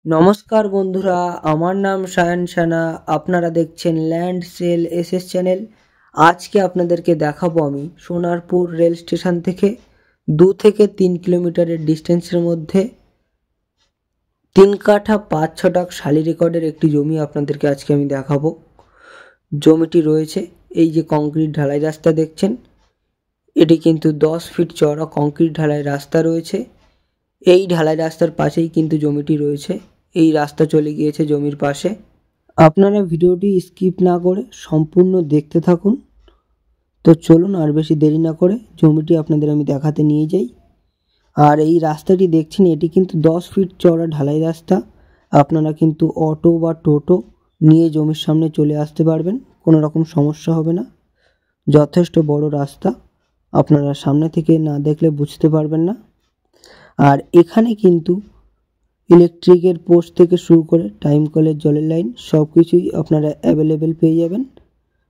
নমস্কার বন্ধুরা, আমার নাম সায়ন সানা। আপনারা দেখছেন ল্যান্ড সেল এসএস চ্যানেল। আজকে আপনাদেরকে দেখাবো আমি সোনারপুর রেল স্টেশন থেকে 2 থেকে 3 কিলোমিটারের ডিস্টেন্সের মধ্যে 3 কাঠা 5 ছটাক শালি রেকর্ডের একটি জমি আপনাদেরকে আজকে আমি দেখাবো। জমিটি রয়েছে এই যে কংক্রিট ঢালাই রাস্তা দেখছেন, এটি কিন্তু 10 ফিট চওড়া কংক্রিট ঢালাই রাস্তা রয়েছে। এই ঢালাই রাস্তার পাশেই কিন্তু জমিটি রয়েছে। এই রাস্তা চলে গিয়েছে জমির পাশে। আপনারা ভিডিওটি স্কিপ না করে সম্পূর্ণ দেখতে থাকুন। তো চলুন আর বেশি দেরি না করে জমিটি আপনাদের আমি দেখাতে নিয়ে যাই। আর এই রাস্তাটি দেখছেন, এটি কিন্তু 10 ফিট চওড়া ঢালাই রাস্তা। আপনারা কিন্তু অটো বা টোটো নিয়ে জমির সামনে চলে আসতে পারবেন, কোনো রকম সমস্যা হবে না। যথেষ্ট বড় রাস্তা, আপনারা সামনে থেকে না দেখলে বুঝতে পারবেন না। আর এখানে কিন্তু ইলেকট্রিকের পোস্ট থেকে শুরু করে টাইম কলের জলের লাইন সব কিছুই আপনারা অ্যাভেলেবেল পেয়ে যাবেন।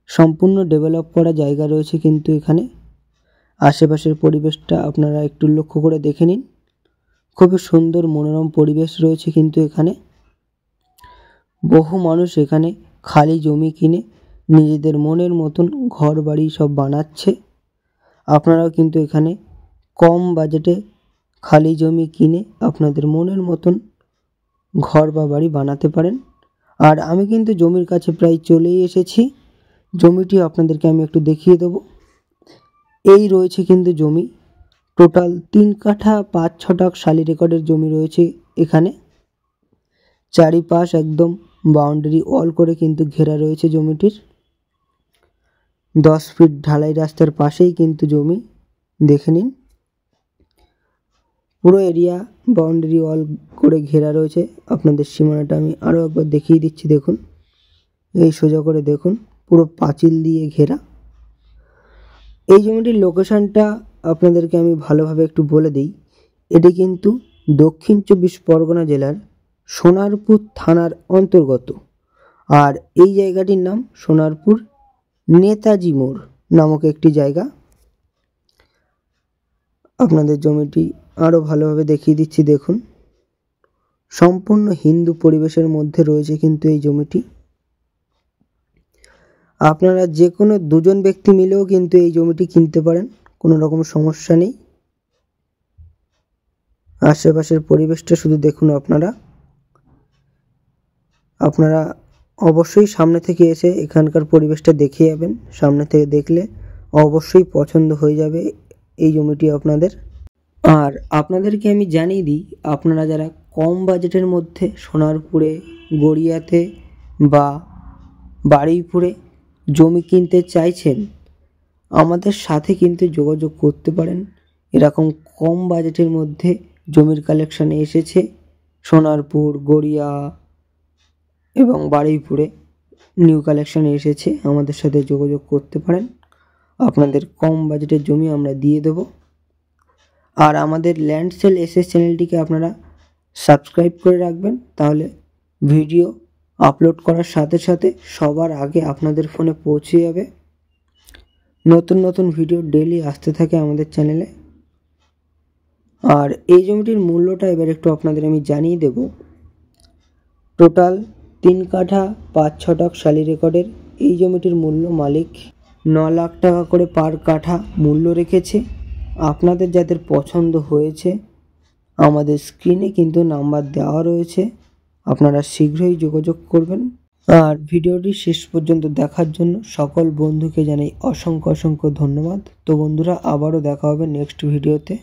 সম্পূর্ণ ডেভেলপ করা জায়গা রয়েছে কিন্তু এখানে। আশেপাশের পরিবেশটা আপনারা একটু লক্ষ্য করে দেখে নিন। খুবই সুন্দর মনোরম পরিবেশ রয়েছে কিন্তু এখানে। বহু মানুষ এখানে খালি জমি কিনে নিজেদের মনের মতন ঘর বাড়ি সব বানাচ্ছে। আপনারাও কিন্তু এখানে কম বাজেটে খালি জমি কিনে আপনাদের মনের মতন ঘর বা বাড়ি বানাতে পারেন। আর আমি কিন্তু জমির কাছে প্রায় চলেই এসেছি। জমিটি আপনাদেরকে আমি একটু দেখিয়ে দেব। এই রয়েছে কিন্তু জমি, টোটাল 3 কাঠা 5 ছটাক শালি রেকর্ডের জমি রয়েছে এখানে। চারিপাশ একদম বাউন্ডারি ওয়াল করে কিন্তু ঘেরা রয়েছে জমিটির। 10 ফিট ঢালাই রাস্তার পাশেই কিন্তু জমি, দেখে নিন। পুরো এরিয়া বাউন্ডারি ওয়াল করে ঘেরা রয়েছে। আপনাদের সীমানাটা আমি আরও একবার দেখিয়ে দিচ্ছি, দেখুন। এই সোজা করে দেখুন, পুরো পাঁচিল দিয়ে ঘেরা। এই জমিটির লোকেশানটা আপনাদেরকে আমি ভালোভাবে একটু বলে দিই। এটি কিন্তু দক্ষিণ 24 পরগনা জেলার সোনারপুর থানার অন্তর্গত। আর এই জায়গাটির নাম সোনারপুর নেতাজি মোড় নামক একটি জায়গা। আপনাদের জমিটি আরও ভালোভাবে দেখিয়ে দিচ্ছি, দেখুন। সম্পূর্ণ হিন্দু পরিবেশের মধ্যে রয়েছে কিন্তু এই জমিটি। আপনারা যে কোনো 2জন ব্যক্তি মিলেও কিন্তু এই জমিটি কিনতে পারেন, কোনো রকম সমস্যা নেই। আশেপাশের পরিবেশটা শুধু দেখুন। আপনারা অবশ্যই সামনে থেকে এসে এখানকার পরিবেশটা দেখে যাবেন। সামনে থেকে দেখলে অবশ্যই পছন্দ হয়ে যাবে এই জমিটি আপনাদের। আর আপনাদেরকে আমি জানিয়ে দিই, আপনারা যারা কম বাজেটের মধ্যে সোনারপুরে, গড়িয়াতে বা বারুইপুরে জমি কিনতে চাইছেন, আমাদের সাথে কিন্তু যোগাযোগ করতে পারেন। এরকম কম বাজেটের মধ্যে জমির কালেকশানে এসেছে সোনারপুর, গড়িয়া এবং বারুইপুরে নিউ কালেকশানে এসেছে। আমাদের সাথে যোগাযোগ করতে পারেন, আপনাদের কম বাজেটের জমি আমরা দিয়ে দেব। আর আমাদের ল্যান্ড সেল এসএস চ্যানেলটিকে আপনারা সাবস্ক্রাইব করে রাখবেন, তাহলে ভিডিও আপলোড করার সাথে সাথে সবার আগে আপনাদের ফোনে পৌঁছে যাবে। নতুন নতুন ভিডিও ডেইলি আসতে থাকে আমাদের চ্যানেলে। আর এই জমিটির মূল্যটা এবার একটু আপনাদের আমি জানিয়ে দেব। টোটাল 3 কাঠা 5 ছটাক শালি রেকর্ডের এই জমিটির মূল্য মালিক 9 লাখ টাকা করে পার কাঠা মূল্য রেখেছে। আপনাদের যাদের পছন্দ হয়েছে, আমাদের স্ক্রিনে কিন্তু নাম্বার দেওয়া রয়েছে, আপনারা শীঘ্রই যোগাযোগ করবেন। আর ভিডিওটি শেষ পর্যন্ত দেখার জন্য সকল বন্ধুকে জানাই অসংখ্য ধন্যবাদ। তো বন্ধুরা, আবারও দেখা হবে নেক্সট ভিডিওতে।